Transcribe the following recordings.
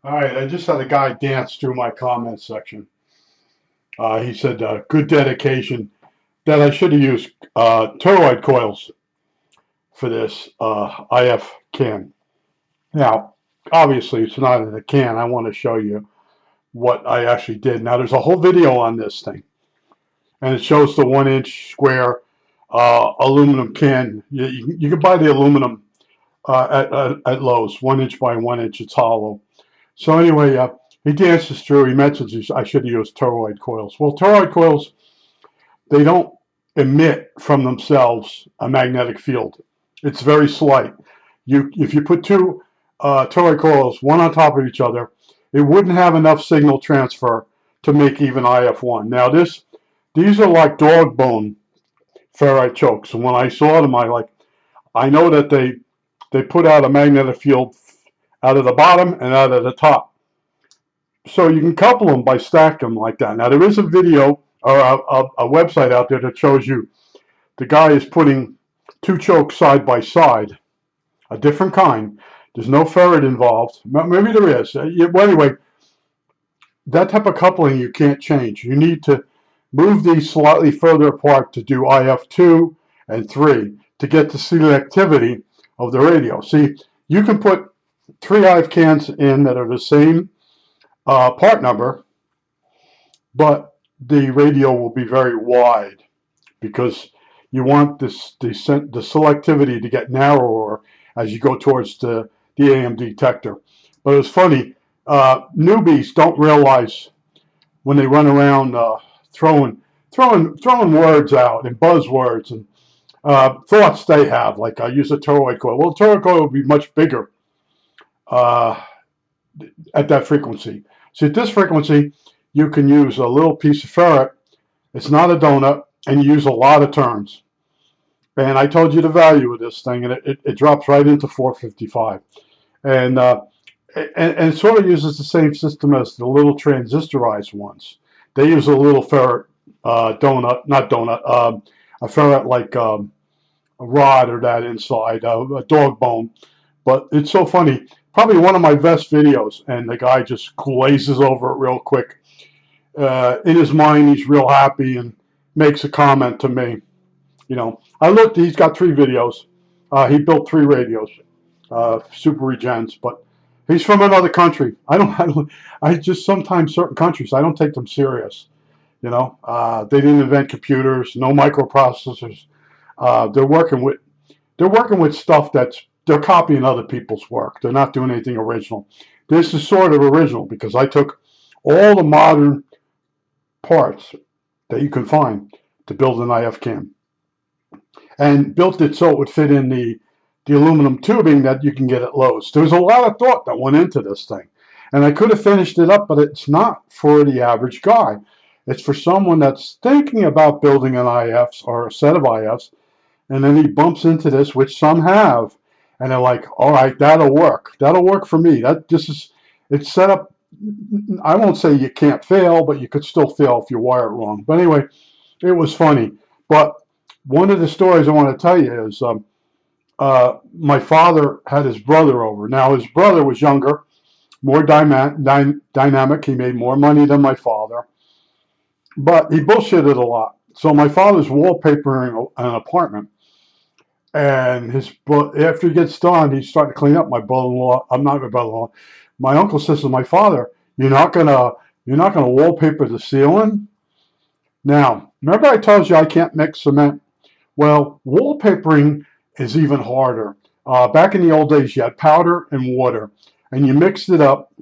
All right, I just had a guy dance through my comment section. He said, good dedication, that I should have used toroid coils for this IF can. Now, obviously, it's not in a can. I want to show you what I actually did. Now, there's a whole video on this thing, and it shows the 1 inch square aluminum can. You can buy the aluminum at Lowe's, 1 inch by 1 inch. It's hollow. So anyway, he dances through. He mentions I should have used toroid coils. Well, toroid coils, they don't emit from themselves a magnetic field. It's very slight. If you put two toroid coils one on top of each other, it wouldn't have enough signal transfer to make even IF1. Now these are like dog bone ferrite chokes, and when I saw them, I know that they put out a magnetic field out of the bottom and out of the top. So you can couple them by stacking them like that. Now there is a video or a website out there that shows you the guy is putting two chokes side by side, a different kind. There's no ferrite involved. Maybe there is. Well, anyway, that type of coupling you can't change. You need to move these slightly further apart to do IF2 and 3 to get the selectivity of the radio. See, you can put three IF cans in that are the same part number, but the radio will be very wide because you want the selectivity to get narrower as you go towards the AM detector. But it's funny, newbies don't realize when they run around throwing words out and buzzwords and thoughts they have, like I use a toroid coil. Well, a toroid coil would be much bigger uh, at that frequency. See, at this frequency, you can use a little piece of ferrite. It's not a donut, and you use a lot of turns. And I told you the value of this thing, and it drops right into 455. And, uh, and it sort of uses the same system as the little transistorized ones. They use a little ferrite donut, not donut, a ferrite like a rod or that inside, a dog bone. But it's so funny. Probably one of my best videos, and the guy just glazes over it real quick. In his mind, he's real happy and makes a comment to me. You know, I looked. He's got three videos. He built three radios, super regens, but he's from another country. I just sometimes certain countries I don't take them serious. You know, they didn't invent computers, no microprocessors. They're working with stuff they're copying other people's work. They're not doing anything original. This is sort of original because I took all the modern parts that you can find to build an IF cam and built it so it would fit in the aluminum tubing that you can get at Lowe's. There was a lot of thought that went into this thing. And I could have finished it up, but it's not for the average guy. It's for someone that's thinking about building an IF or a set of IFs, and then he bumps into this, which some have, and they're like, all right, that'll work. That'll work for me. It's set up. I won't say you can't fail, but you could still fail if you wire it wrong. But anyway, it was funny. But one of the stories I want to tell you is my father had his brother over. Now, his brother was younger, more dynamic. He made more money than my father, but he bullshitted a lot. So my father's wallpapering an apartment, and after he gets done, he's starting to clean up. My brother-in-law, I'm not my brother-in-law, my uncle says to my father, you're not gonna wallpaper the ceiling." Now, remember I told you I can't mix cement? Well, wallpapering is even harder. Back in the old days, you had powder and water, and you mixed it up,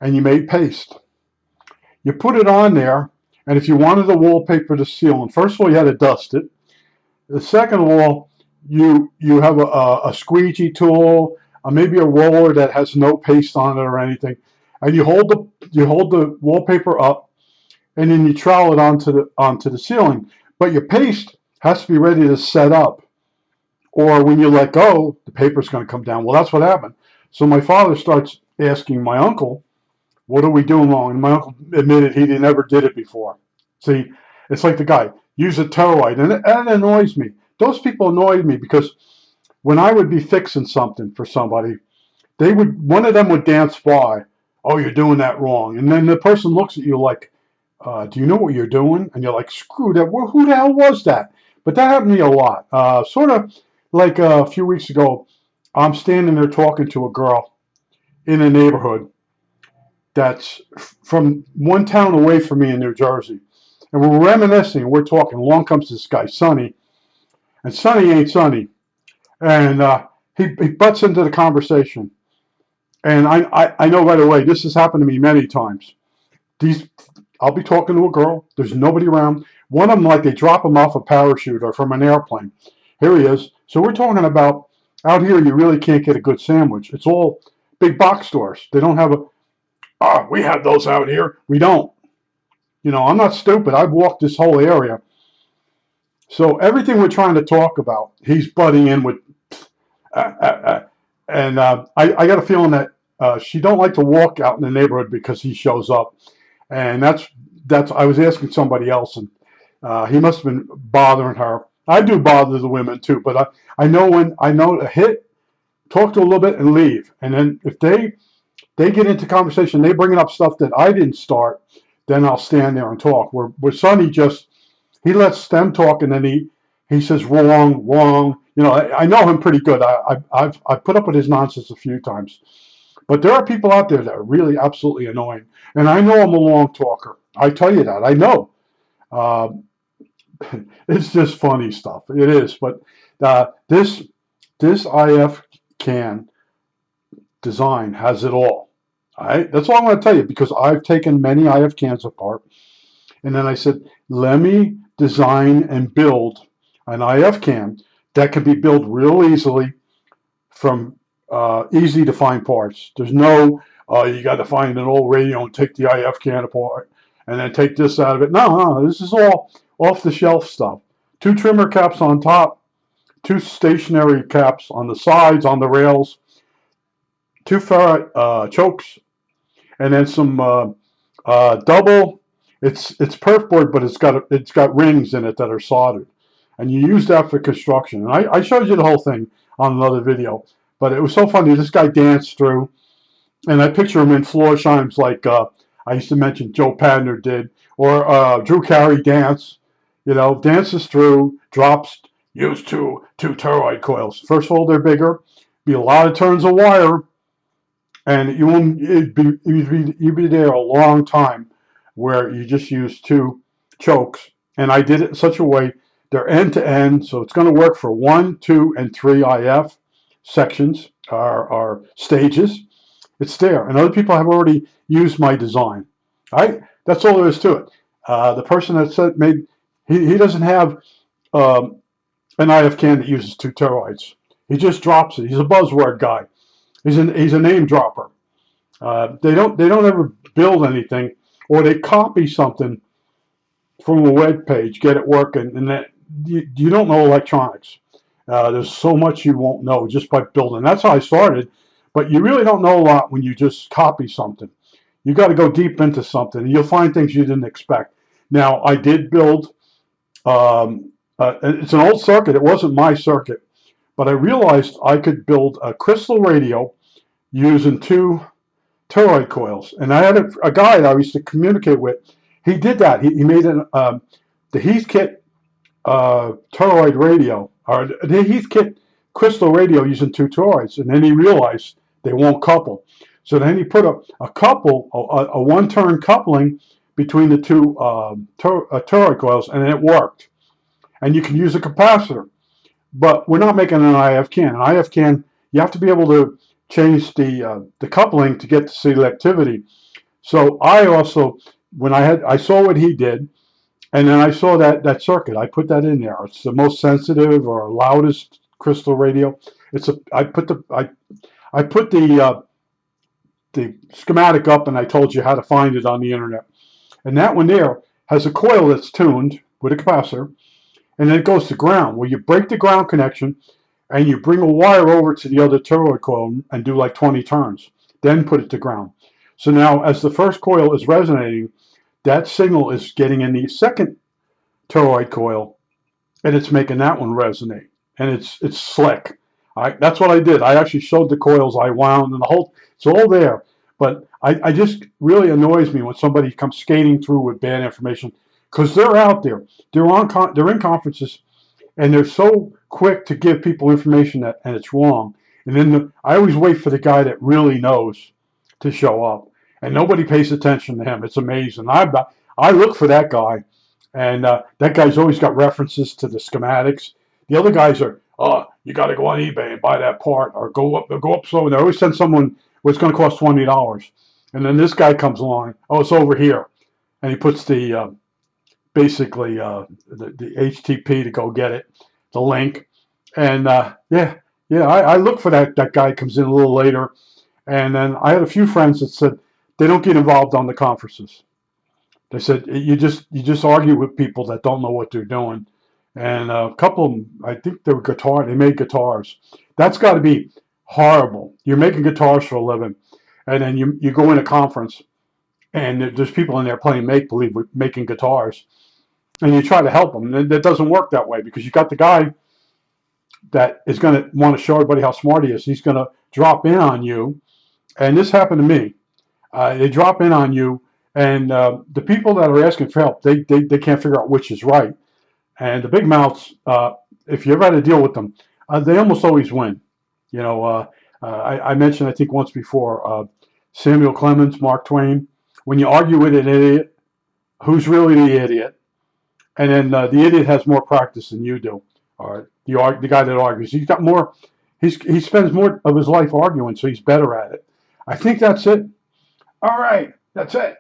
and you made paste. You put it on there, and if you wanted to wallpaper the ceiling, first of all, you had to dust it. The second of all, you have a squeegee tool, maybe a roller that has no paste on it or anything, and you hold the wallpaper up, and then you trowel it onto the ceiling. But your paste has to be ready to set up, or when you let go, the paper's going to come down. Well, that's what happened. So my father starts asking my uncle, "What are we doing wrong?" And my uncle admitted he never did it before. See, it's like the guy, use a toroid, and it annoys me. Those people annoyed me because when I would be fixing something for somebody, one of them would dance by oh, you're doing that wrong. And then the person looks at you like, do you know what you're doing? And you're like, screw that. Who the hell was that? But that happened to me a lot. Sort of like a few weeks ago, I'm standing there talking to a girl in a neighborhood that's from one town away from me in New Jersey. And we're reminiscing, we're talking. Along comes this guy, Sonny. And Sonny ain't Sonny. And he butts into the conversation. And I know right away, this has happened to me many times. I'll be talking to a girl. There's nobody around. One of them, like they drop him off a parachute or from an airplane. Here he is. So we're talking about out here, you really can't get a good sandwich. It's all big box stores. They don't have we have those out here. We don't. You know, I'm not stupid. I've walked this whole area. So everything we're trying to talk about, he's butting in with, and I got a feeling that she don't like to walk out in the neighborhood because he shows up, and that's I was asking somebody else, and he must have been bothering her. I do bother the women too, but I know when I know to hit, talk to a little bit and leave, and then if they get into conversation, they bringing up stuff that I didn't start, then I'll stand there and talk. Where Sonny just he lets them talk, and then he says wrong, wrong. You know, I know him pretty good. I've put up with his nonsense a few times, but there are people out there that are really absolutely annoying, and I know I'm a long talker. I tell you that. I know. Uh, it's just funny stuff. It is, but this IF can design has it all. All right, that's all I'm going to tell you because I've taken many IF cans apart, and then I said, let me design and build an IF can that can be built real easily from easy to find parts. There's no, you got to find an old radio and take the IF can apart and then take this out of it. No, this is all off the shelf stuff. 2 trimmer caps on top, 2 stationary caps on the sides, on the rails, 2 ferrite chokes, and then some double. It's perf board, but it's got rings in it that are soldered, and you use that for construction. And I showed you the whole thing on another video, but it was so funny. This guy danced through, and I picture him in floor chimes like I used to mention Joe Padner did, or Drew Carey dance. You know, dances through, drops, use two toroid coils. First of all, they're bigger, be a lot of turns of wire, and you'd be there a long time where you just use 2 chokes. And I did it in such a way they're end to end, so it's going to work for 1, 2, and 3 IF sections or stages. It's there, and other people have already used my design. All right, that's all there is to it. The person that said he doesn't have an IF can that uses 2 toroids. He just drops it. He's a buzzword guy. He's a name dropper. They don't ever build anything, or they copy something from a web page, get it working, and that you don't know electronics. There's so much you won't know just by building. That's how I started, but you really don't know a lot when you just copy something. You got to go deep into something, and you'll find things you didn't expect. Now, I did build. It's an old circuit. It wasn't my circuit, but I realized I could build a crystal radio using 2 toroid coils. And I had a guy that I used to communicate with. He did that. He made the Heathkit toroid radio, or the Heathkit crystal radio using 2 toroids. And then he realized they won't couple. So then he put a couple, a 1-turn coupling between the 2 toroid coils, and it worked. And you can use a capacitor. But we're not making an IF can. An IF can, you have to be able to change the coupling to get the selectivity. So I also, when I saw what he did, and then I saw that circuit, I put that in there. It's the most sensitive or loudest crystal radio. I put the schematic up, and I told you how to find it on the internet. And that one there has a coil that's tuned with a capacitor, and then it goes to ground. Well, you break the ground connection, and you bring a wire over to the other toroid coil and do like 20 turns, then put it to ground. So now, as the first coil is resonating, that signal is getting in the second toroid coil, and it's making that one resonate. And it's slick. That's what I did. I actually showed the coils I wound, and it's all there. But I just really annoys me when somebody comes skating through with bad information, because they're out there, they're in conferences, and they're so quick to give people information that and it's wrong. And then I always wait for the guy that really knows to show up, and nobody pays attention to him. It's amazing. I look for that guy, and that guy's always got references to the schematics. The other guys are, oh, you got to go on eBay and buy that part, or go up so. They always send someone what's going to cost $20, and then this guy comes along. Oh, it's over here, and he puts the basically the HTTP to go get it, the link, and yeah, I look for that guy comes in a little later, and then I had a few friends that said they don't get involved on the conferences. They said you just argue with people that don't know what they're doing, and a couple of them, I think they made guitars. That's got to be horrible. You're making guitars for a living, and then you go in a conference, and there's people in there playing make believe, making guitars, and you try to help them. And that doesn't work that way, because you got the guy that is going to want to show everybody how smart he is. He's going to drop in on you, and this happened to me. They drop in on you, and the people that are asking for help, they can't figure out which is right. And the big mouths, if you ever had to deal with them, they almost always win. You know, I mentioned, I think once before, Samuel Clemens, Mark Twain. When you argue with an idiot, who's really the idiot? And then the idiot has more practice than you do. Or the guy that argues, he's got more. He spends more of his life arguing, so he's better at it. I think that's it. All right, that's it.